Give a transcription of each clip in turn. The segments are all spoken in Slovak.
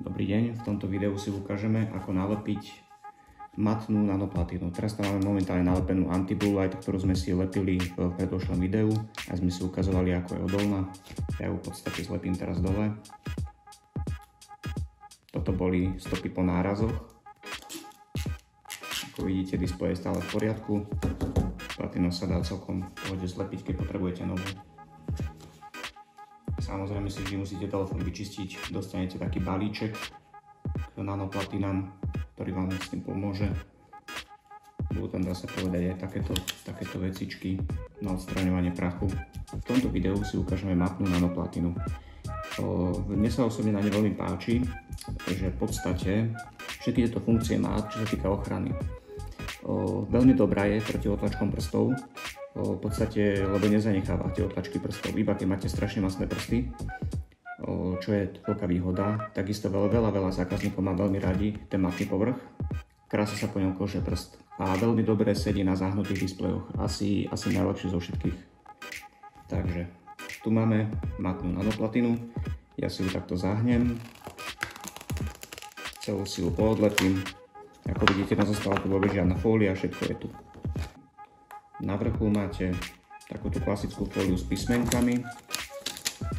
Dobrý deň, v tomto videu si ukážeme, ako nalepiť matnú nanoplatínu. Teraz tam máme momentálne nalepenú anti-blue light, ktorú sme si lepili v predošlom videu a sme si ukazovali, ako je odolná. Ja ju v podstate zlepím teraz dole. Toto boli stopy po nárazoch. Ako vidíte, displej je stále v poriadku. Platínu sa dá celkom v pohode zlepiť, keď potrebujete novú. Samozrejme si vždy musíte telefón vyčistiť, dostanete taký balíček k nanoplatínám, ktorý vám s tým pomôže. Budú tam, dá sa povedať, aj takéto vecičky na odstraňovanie prachu. V tomto videu si ukážeme matnú nanoplatínu. Mne sa osobne na ne veľmi páči, že v podstate všetky tieto funkcie má, čo sa týka ochrany. Veľmi dobrá je proti otlačkom prstov, v podstate, lebo nezanechávate otlačky prstov, iba keď máte strašne masné prsty, čo je veľká výhoda. Takisto veľa zákazníkov má veľmi radi ten matný povrch, krása sa po ňom kože prst a veľmi dobre sedí na zahnutých displejoch, asi najlepšie zo všetkých. Takže tu máme matnú nanoplatínu, ja si ju takto zahnem, celú si ju poodlepím. Ako vidíte, nezostala tu vôbec žiadna fólia, všetko je tu. Na vrchu máte takúto klasickú fóliu s písmenkami.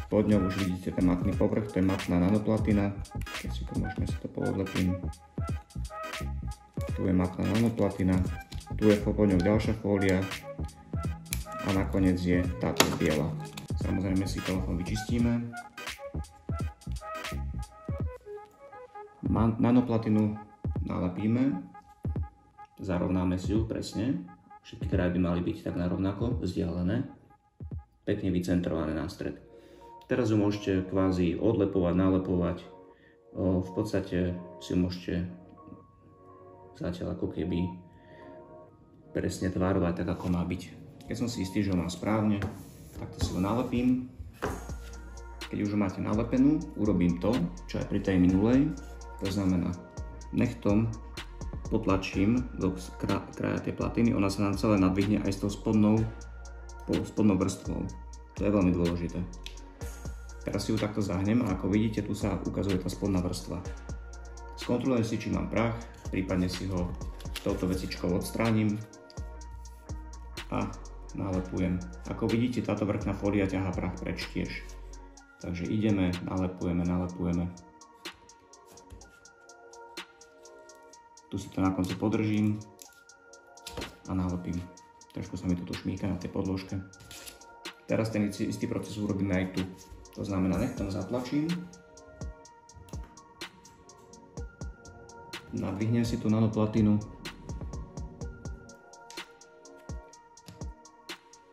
Pod ňou už vidíte ten matný povrch, to je matná nanoplatína. Keď si to môžeme si to poodlepím. Tu je matná nanoplatína, tu je pod ňou ďalšia fólia a nakoniec je táto biela. Samozrejme si telefón vyčistíme. Nanoplatínu nalepíme, zarovnáme si ju presne. Všetky kraje by mali byť tak narovnako vzdialené, pekne vycentrované na stred. Teraz ju môžete kvázi odlepovať, nalepovať. V podstate si ju môžete zatiaľ ako keby presne tvarovať tak, ako má byť. Keď som si istý, že ho mám správne, takto si ho nalepím. Keď už ho máte nalepenú, urobím to, čo aj pri tej minulej. To znamená, nechtom potlačím do kraja tej platíny, ona sa nám celé nadvihne aj s tou spodnou vrstvou. To je veľmi dôležité. Teraz si ju takto zahnem a ako vidíte, tu sa ukazuje tá spodná vrstva. Skontrolujem si, či mám prach, prípadne si ho touto vecičkou odstránim a nalepujem. Ako vidíte, táto vrchná fólia ťahá prach preč tiež. Takže ideme, nalepujeme. Tu si to na konci podržím a nalepím. Trošku sa mi to tu šmíka na tej podložke. Teraz ten istý proces urobíme aj tu. To znamená, nechtom zatlačím. Nadvihnem si tú nanoplatínu.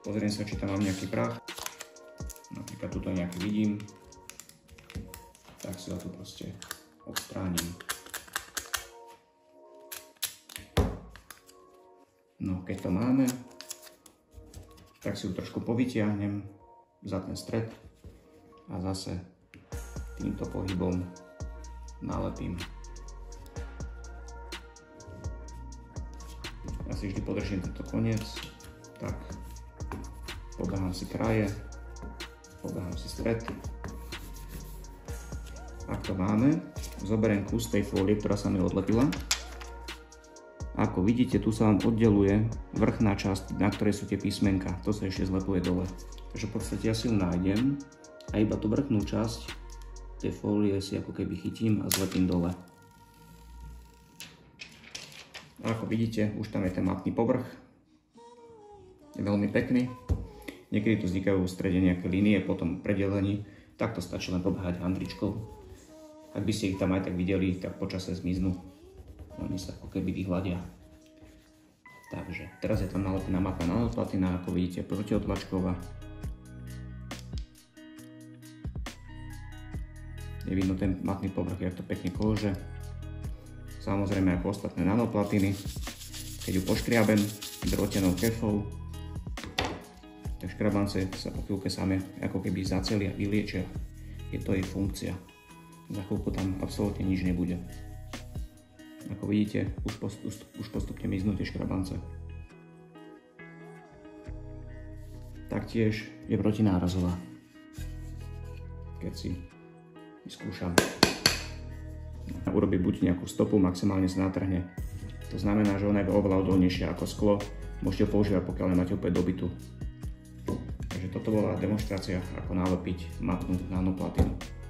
Pozriem sa, či tam mám nejaký prach. Napríklad tuto nejaký vidím. Tak si ho tu proste odstránim. No, keď to máme, tak si ju trošku povytiahnem za ten stred a zase týmto pohybom nalepím. Ja si vždy podržím tento koniec, tak podahám si kraje, podahám si stred. Ak to máme, zoberiem kus tej fólie, ktorá sa mi odlepila. Ako vidíte, tu sa vám oddeluje vrchná časť, na ktorej sú tie písmenka. To sa ešte zlepuje dole. Takže v podstate ja si ju nájdem a iba tú vrchnú časť tej fólie si ako keby chytím a zlepím dole. A ako vidíte, už tam je ten matný povrch. Je veľmi pekný. Niekedy tu vznikajú v strede nejaké línie po tom predelení. Tak to stačí len pobehať handričkou. Ak by ste ich tam aj tak videli, tak počase zmiznú. Oni sa ako keby vyhľadia. Takže teraz je tam nalepená matná nanoplatína, ako vidíte, protiotlačková. Je vidno ten matný povrch, jak to pekne kolže. Samozrejme ako ostatné nanoplatíny. Keď ju poškriabem drôtenou kefou, tak škrabance sa po chvíľke same ako keby zacelia, vyliečia. Je to jej funkcia. Za chvíľku tam absolútne nič nebude. Ako vidíte, už postupne miznú tie škrabance. Taktiež je protinárazová. Keď si vyskúšam. urobí buď nejakú stopu, maximálne sa natrhne. To znamená, že ona je oveľa odolnejšia ako sklo. Môžete ho používať, pokiaľ nemáte opäť dobytu. Takže toto bola demonštrácia, ako nalepiť matnú nanoplatínu.